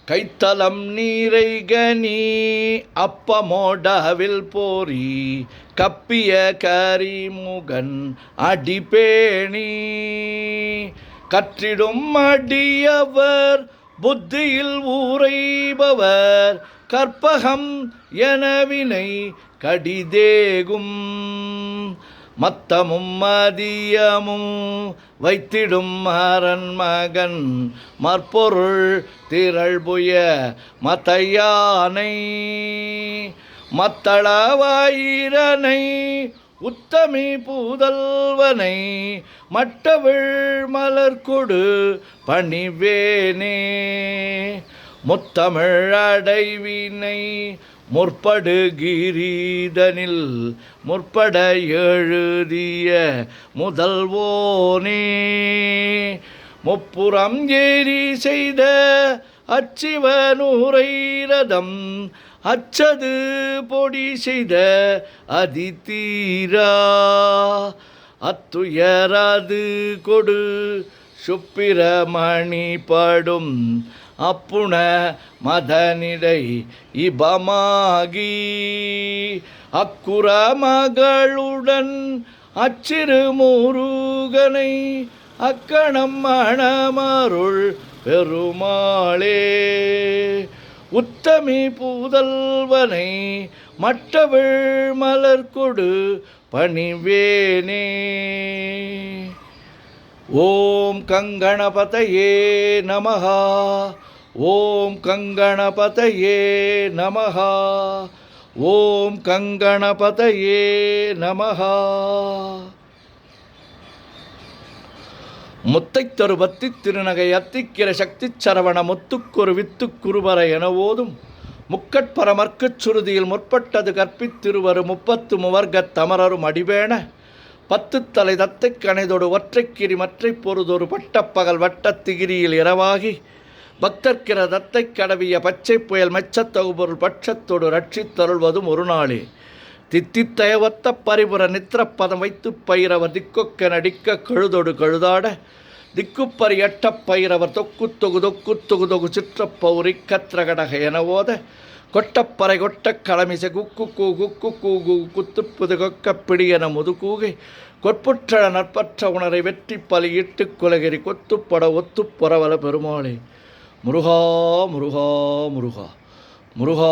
கைத்தலம் நீரைகனி அப்பமோடவில் போரி கப்பிய கரிமுகன் அடிபேணி கற்றிடும் அடியவர் புத்தியில் ஊரைபவர் கற்பகம் எனவினை கடிதேகும் மத்தமும் மதியமும் வைத்திடும் அரண்மகன் மற்பொருள் திரள்புய மத்தையானை மத்தளவாயிரனை உத்தமி பூதல்வனை மட்டவிழ் மலர்கொடு பணிவேனே முத்தமிழ் அடைவினை முற்படு கிரீதனில் முற்பட எழுதிய முதல்வோனே முப்புறம் ஏறி செய்த அச்சிவனூரை ரதம் அச்சது பொடி செய்த அதிதீரா அத்துயராது கொடு சுப்பிரமணி படும் அப்புண மதனிடை இபமாகி அக்குற மகளுடன் அச்சிறு முருகனை அக்கணம் மணமருள் பெருமாளே உத்தமி பூதல்வனை மட்டவிழ் மலர்கொடு பணிவேனே. ஓம் கங்கணபதயே நமஹ. ஓம் கங்கணபதயே நமஹ. ஓம் கங்கணபதயே நமஹ. முத்தைத்தொரு பத்தி திருநகை அத்திக்கிற சக்தி சரவண முத்துக்கொரு வித்துக்குருவர என ஓதும் முக்கட்பரமர்க்குச் சுருதியில் முற்பட்டது கற்பித்திருவரு 30 முவர்க்கத் தமரரும் அடிவேண 10 தலை தத்தை கணைதொடு ஒற்றைக்கிரி மற்றை பொருதொரு பட்டப்பகல் வட்டத்திகிரியில் இரவாகி பக்தர்க்கிற தத்தை கடவிய பச்சை புயல் மெச்சத்தொகுபொருள் பட்சத்தொடு ரட்சித்தருள்வதும் ஒரு நாளே. தித்தித்தயவத்த பரிபுர நித்திரப்பதம் வைத்து பயிரவர் திக்கொக்க நடிக்க கழுதொடு கழுதாட திக்குப்பறி எட்டப் பயிரவர் தொக்கு தொகு தொக்கு தொகு தொகு சிற்றப்பௌரி கத்திரகடக என ஓத கொட்டப்பறை கொட்டக் களமிசை குக்கு கூ குக்கு கூகு குத்துப்புது கொக்கப்பிடி என முதுகூகை கொட்புற்ற நற்பற்ற உணரை வெற்றி பலியிட்டு குலகிரி கொத்துப்பட ஒத்து பொறவல பெருமாளே. முருகா முருகா முருகா முருகா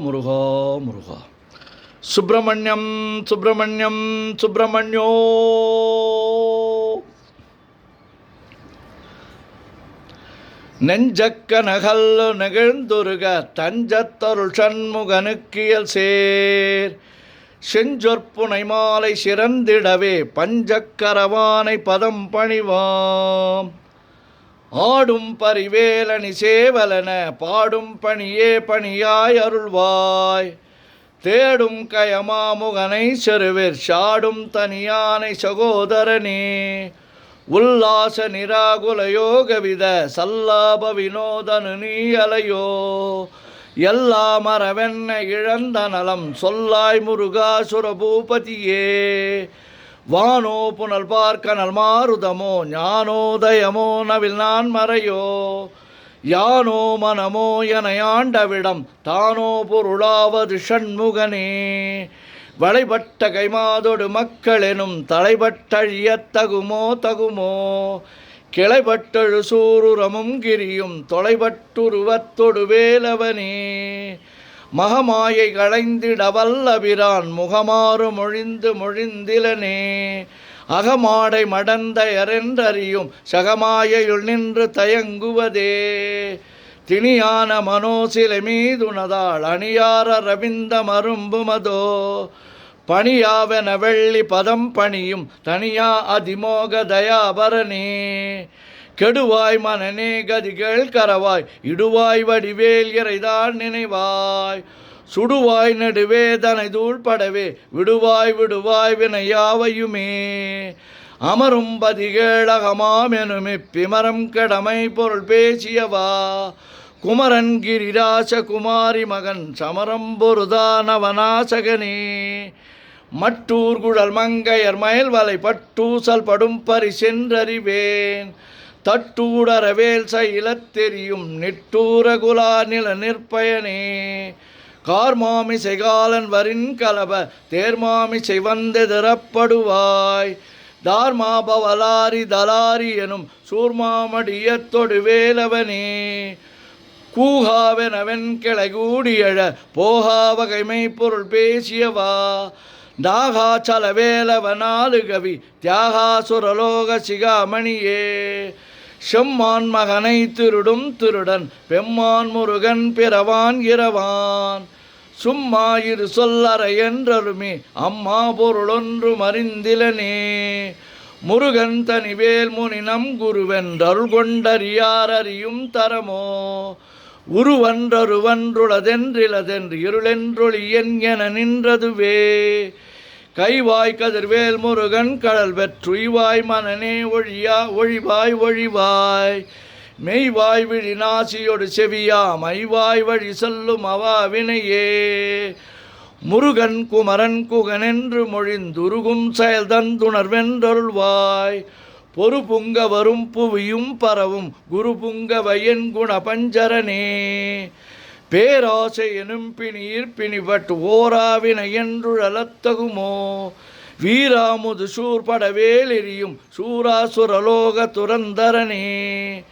முருகா முருகா. சுப்பிரமணியம் சுப்பிரமணியம் சுப்பிரமணியோ. நெஞ்சக்க நகல்லு நெகிழ்ந்துருக தஞ்சத்தருள் சண்முகனுக்கியல் சேர் செஞ்சொற்புனை மாலை சிறந்திடவே பஞ்சக்கரவானை பதம் பணிவாம் ஆடும் பரிவேலனி சேவலன பாடும் பணியே பணியாய் அருள்வாய் தேடும் கயமாமுகனை செருவிற் சாடும் தனியானை சகோதரனே உல்லாச நிராகுல யோகவித சல்லாப வினோதனு நீ அலையோ எல்லா மரவென்ன இழந்த நலம் சொல்லாய் முருகாசுர பூபதியே வானோ புனல் பார்க்க நல் மாருதமோ ஞானோதயமோ நவில் நான் மறையோ யானோ மனமோ என ஆண்டவிடம் தானோ பொருளாவது ஷண்முகனே வளைபட்ட கைமாதொடு மக்களெனும் தலைபட்டழியத்தகுமோ தகுமோ கிளைபட்டழு சூருரமும் கிரியும் தொலைபட்டுருவத்தொடு வேலவனே மகமாயை களைந்திட வல்லபிரான் முகமாறு மொழிந்து மொழிந்திலனே அகமாடை மடந்தையரென்றறியும் சகமாயையுள் நின்று தயங்குவதே திணியான மனோசிலை மீதுனதாள் அணியார ரவிந்த மரும்புமதோ பணியாவென வெள்ளி பதம் பணியும் தனியா அதிமோக தயாபரணே கெடுவாய் மனநே கதிகள் கரவாய் இடுவாய் வடிவேல் இறைதான் நினைவாய் சுடுவாய் நெடுவேதனை தூள்படவே விடுவாய் விடுவாய் வினையாவையுமே அமரும் பதிகேளகமாமெனுமி பிமரம் கடமை பொருள் பேசியவா குமரன் கிரிராச குமாரி மகன் சமரம் பொருதானவனாசகனே மட்டூர் குழல் மங்கையர் மயல் வலை பட்டூசல் படும் பரிசென்றறிவேன் தட்டூடரவேல் சைலத் தெரியும் நிட்டூரகுலா நில நிற்பயனே கார்மாமி செய்காலன் வரின் கலப தேர்மாமிசை வந்தெதிரப்படுவாய் தார்மாபவலாரி தலாரி எனும் சூர்மாமடியத்தொடு வேலவனே கூகாவெனவென் கிளைகூடியழ போகாவகைமை பொருள் பேசியவா நாகாச்சல வேலவனாலு கவி தியாகாசுரலோக சிகாமணியே செம்மான் மகனை திருடும் திருடன் பெம்மான் முருகன் பிறவான் இரவான் சும்மாயிரு சொல்லறை என்றருமே அம்மா பொருளொன்று மறிந்திலனே முருகன் தனிவேல் முனி நம் குருவென்றருள் கொண்டறியார் அறியும் தரமோ உருவன்றருவன்றுளதென்றிலதென்று இருளென்றொழியன் என நின்றதுவே கைவாய் கதிர்வேல் முருகன் கடல் பெற்றுய்வாய் மனநே ஒழியா ஒழிவாய் ஒழிவாய் மெய்வாய் விழி நாசியொடு செவியா மைவாய் வழி சொல்லும் அவா வினையே முருகன் குமரன் குகனென்று மொழிந்துருகும் செயல் தந்துணர்வென்றருள்வாய் பொறு புங்க வரும் புவியும் பரவும் குரு புங்க வயன் குண பஞ்சரனே பேராசை எனும் பிணியிற் பிணிபட்டு ஓராவினை என்றுழலத்தகுமோ வீராமுது சூர்படவேல் எரியும் சூராசுரலோக துரந்தரனே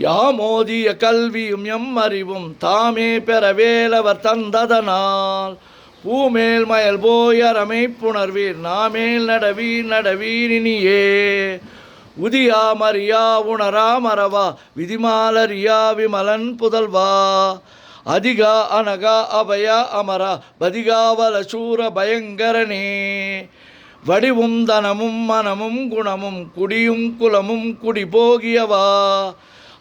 யாமோதிய கல்வியும் எம் அறிவும் தாமே பெறவேலவர் தந்ததனால் பூமேல் மயல் போயரமை புணர்வீர் நாமேல் நடவீர் நடவீரினியே உதியா மரியா உணரா மறவா விதிமாலரியா விமலன் புதல்வா அதிகா அனகா அபயா அமரா பதிகாவல சூர பயங்கரனே வடிவும் தனமும் மனமும் குணமும் குடியும் குலமும் குடி போகியவா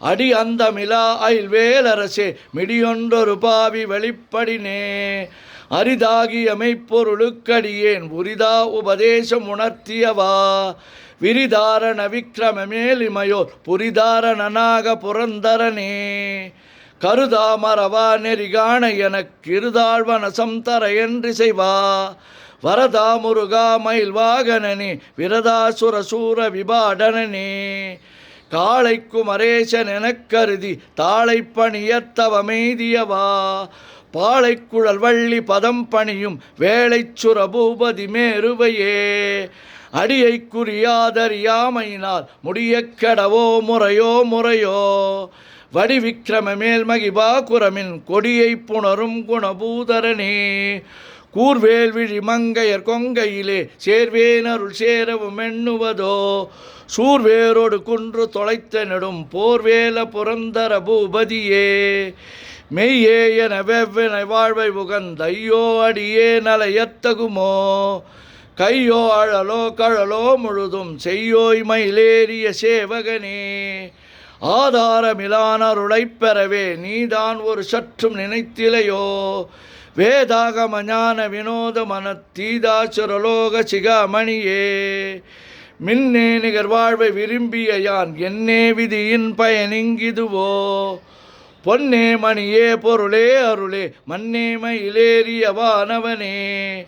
அடி அந்தமிலா அயில்வேலரசே மிடியொன்றொரு பாவி வெளிப்படினே அரிதாகிய மெய்ப்பொருளுக்கடியேன் உரிதா உபதேசம் உணர்த்தியவா விரிதாரண விக்ரமமேலிமையோர் புரிதாரணனாக புரந்தரனே கருதாமரவா நெறிகாண எனக்கிருதாழ்வனசம் தர என்றிசைவா வரதா முருகா மயில் வாகனனே விரதாசுர சூர விபாடனனே காளை குமரேசன் எனக் கருதி தாளை பணியத்தவமெய்தியவா பாளைக்குழல் வள்ளி பதம் பணியும் வேளைச்சுர பூபதி மேருவையே அடியை குறியாதறியாமையினால் முடிய கெடவோ முறையோ முறையோ வடிவிக்கிரம மேல்மகிபா குரமின் கொடியை புணரும் குணபூதரனே கூர்வேல் விழி மங்கையர் கொங்கையிலே சேர்வேனருள் சேரவும் எண்ணுவதோ சூர்வேரோடு குன்று தொலைத்த நெடும் போர்வேல புரந்தர பூபதியே மெய்யே என வெவ்வினை வாழ்வை உகந்தையோ அடியே நலையத்தகுமோ கையோ அழலோ கழலோ முழுதும் செய்யோய் மயிலேறிய சேவகனே ஆதாரமிலானருளைப் பெறவே நீதான் ஒரு சற்றும் நினைத்திலையோ வேதாகம ஞான வினோத மனத்தீதாசுரலோக சிகாமணியே மின்னே நிகர் வாழ்வை விரும்பிய யான் என்னே விதியின் பயனிங்கிதுவோ பொன்னே மணியே பொருளே அருளே மன்னே மயிலேறிய வானவனே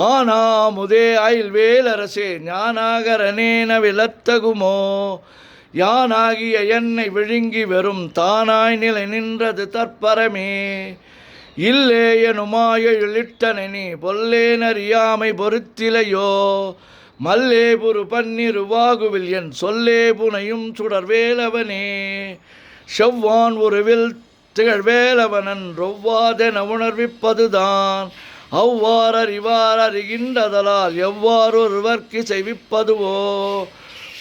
ஆனாமுதே அயில்வேலரசே ஞானாகரனே நவிலத்தகுமோ யானாகிய என்னை விழுங்கி வெறும் தானாய் நிலை நின்றது தற்பரமே இல்லே எனுமாயிட்டனி பொல்லேனறியாமை பொறுத்திலையோ மல்லே புரு பன்னிருவாகுவில் என் சொல்லே புனையும் சுடர்வேலவனே செவ்வான் உருவில் திகழ்வேலவனன் ரொவ்வாதென உணர்விப்பதுதான் அவ்வாறறிவார் அறிகின்றதலால் எவ்வாறு ஒருவர்க்கு செய்விப்பதுவோ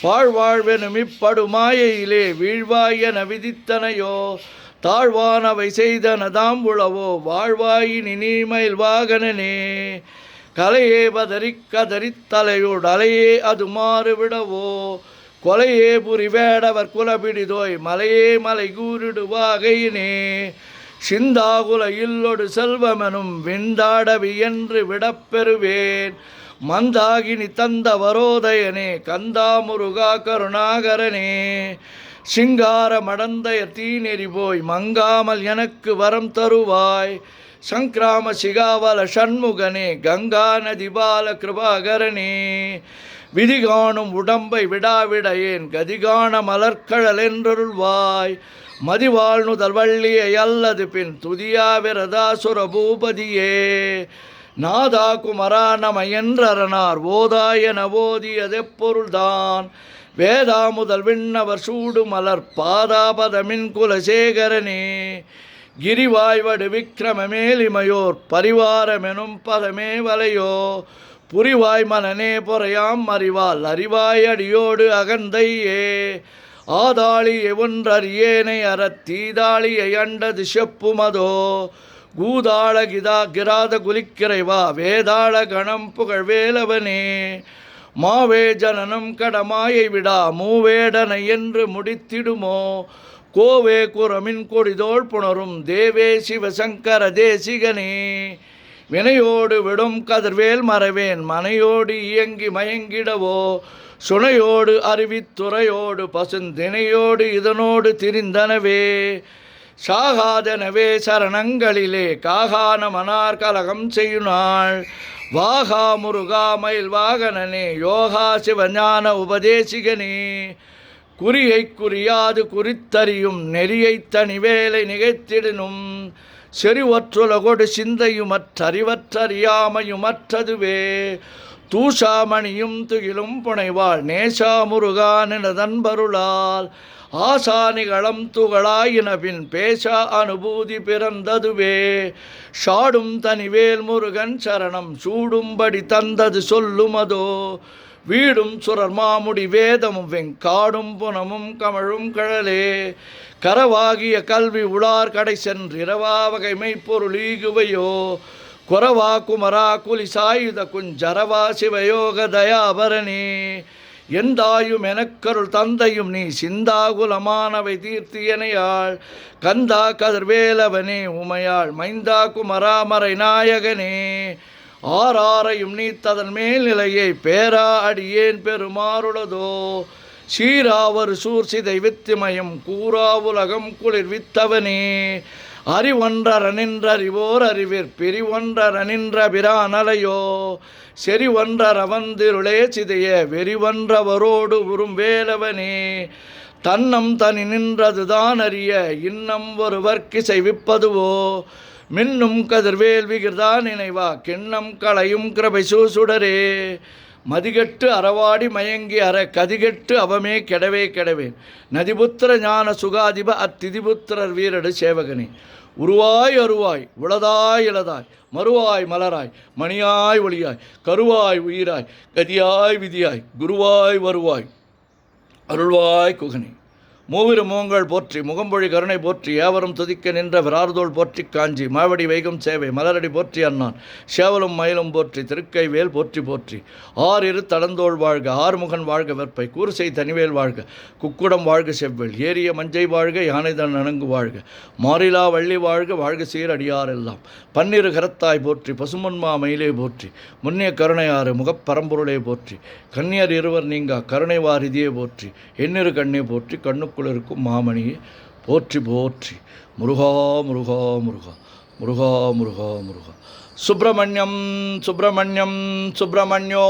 பாழ்வாழ்வெனும் இப்படுமாயையிலே வீழ்வாயென விதித்தனையோ தாழ்வானவை செய்தனதாம் உளவோ வாழ்வாயினி நீமயில் வாகனனே கலையே பதறிக் கதறித் தலையோடு அலையே அது மாறுவிடவோ கொலையே புரி வேடவர் குலபிடிதோய் மலையே மலை கூறிடுவாகையினே சிந்தாகுல இல்லொடு செல்வமெனும் விண்டாடவி என்று விடப்பெறுவேன் மந்தாகினி தந்த வரோதயனே கந்தா முருகா கருணாகரனே சிங்கார மடந்தைய தீநெறி போய் மங்காமல் எனக்கு வரம் தருவாய் சங்கிராம சிகாவல ஷண்முகனே கங்கா நதி பால கிருபாகரனே விதி காணும் உடம்பை விடாவிடையேன் கதிகான மலர்கழல் என்றருள்வாய் மதிவாழ்நுதல் வள்ளியை அல்லது பின் துதியாவிரதாசுர பூபதியே நாதா குமரா நம என்றரணார் ஓதாயன ஓதியதெப்பொருள்தான் வேதா முதல் விண்ணவர் சூடு மலர் பாதாபதமின் குலசேகரனே கிரிவாய்வடு விக்கிரம மேலிமையோர் பரிவாரமெனும் பதமே வலையோ புரிவாய் மனநே பொறையாம் அறிவால் அறிவாய் அடியோடு அகந்தையே ஆதாளியை ஒன்றறியேனை அறத்தீதாளியை அண்டது செப்புமதோ கூதாள கிராத குலிக்கிறைவா வேதாள கணம் புகழ் வேலவனே மாவே ஜனனம் கடமாயை விடா மூவேடனை என்று முடித்திடுமோ கோவே குரமின் கொடிதோள் புணரும் தேவே சிவசங்கர தேசிகனே வினையோடு விடும் கதிர்வேல் மறவேன் மனையோடு இயங்கி மயங்கிடவோ சுனையோடு அருவித்துறையோடு பசுந்தினையோடு இதனோடு திரிந்தனவே சாகாதனவே சரணங்களிலே காகான மனார் கலகம் செய்யுநாள் வாகா முருகா மயில் வாகனனே யோகா சிவஞான உபதேசிகனே குறியை குறியாது குறித்தறியும் நெறியை தனிவேலை நிகழ்த்திடனும் செறிவற்றுலகொடு சிந்தையுமற்றறிவற்றறியாமையுமற்றதுவே தூஷாமணியும் துகிலும் புனைவாள் நேசா முருகானினதன்பருளால் ஆசானிகளம் துகளாயினபின் பேசா அனுபூதி பிறந்ததுவே ஷாடும் தனிவேல் முருகன் சரணம் சூடும்படி தந்தது சொல்லுமதோ வீடும் சுரர் மாமுடி வேதமும் வெங்காடும் புனமும் கமழும் கழலே கரவாகிய கல்வி உளார் கடை சென்றிரவா வகைமை பொருளீகுவையோ கொரவா குமரா குலிசாயுத குஞ்சரவா சிவயோக தயாபரணே எந்தாயும் எனக்கருள் தந்தையும் நீ சிந்தாகுலமானவை தீர்த்தியனையாள் கந்தா கதிர்வேலவனே உமையாள் மைந்தா குமராமரை நாயகனே ஆறாரையும் நீத்ததன் மேல்நிலையை பேரா அடியேன் பெருமாறுளதோ சீராவர் சூர்சிதை வித்திமயம் கூறா உலகம் குளிர் வித்தவனே அறிவொன்றர நின்றறிவோர் அறிவிற் பிரிவொன்றர நின்ற பிரானலையோ செறிவொன்றர வந்திருளே சிதைய வெறிவன்றவரோடு உறும் வேலவனே தன்னம் தனி நின்றதுதான் அறிய இன்னம் ஒருவர்க்கிசை விப்பதுவோ மின்னும் கதிர்வேல் விகிர்தா நினைவா கிண்ணம் களையும் கிருபை சூசுடரே மதிகெட்டு அறவாடி மயங்கி அற கதிகெட்டு அவமே கெடவே கெடவேன் நதிபுத்திர ஞான சுகாதிப அத்திதிபுத்திரர் வீரடு சேவகனே உருவாய் அருவாய் உளதாய் இளதாய் மறுவாய் மலராய் மணியாய் ஒளியாய் கருவாய் உயிராய் கதியாய் விதியாய் குருவாய் வருவாய் அருள்வாய் குகனே மூவிரு மூங்கள் போற்றி முகம்பொழி கருணை போற்றி ஏவரும் துதிக்க நின்ற விரார்தோள் போற்றி காஞ்சி மாவடி வைகும் சேவை மலரடி போற்றி அண்ணான் சேவலும் மயிலும் போற்றி திருக்கை வேல் போற்றி போற்றி ஆறிரு தடந்தோள் வாழ்க ஆறுமுகன் வாழ்க வெற்பை கூறுசை தனிவேல் வாழ்க குக்குடம் வாழ்க செவ்வேல் ஏரிய மஞ்சை வாழ்க யானைதன் அணங்கு வாழ்க மாறிலா வள்ளி வாழ்க வாழ்க சீரடியாரெல்லாம் பன்னிரு கரத்தாய் போற்றி பசுமன்மா மயிலே போற்றி முன்னிய கருணையாறு முகப்பரம்பொருளே போற்றி கன்னியர் இருவர் நீங்கா கருணை வாரிதியே போற்றி எண்ணிரு கண்ணே போற்றி கண்ணுக்குள் இருக்கும் மாமணியே போற்றி போற்றி முருகா முருகா முருகா முருகா முருகா முருகா சுப்பிரமணியம் சுப்பிரமணியம் சுப்பிரமணியோ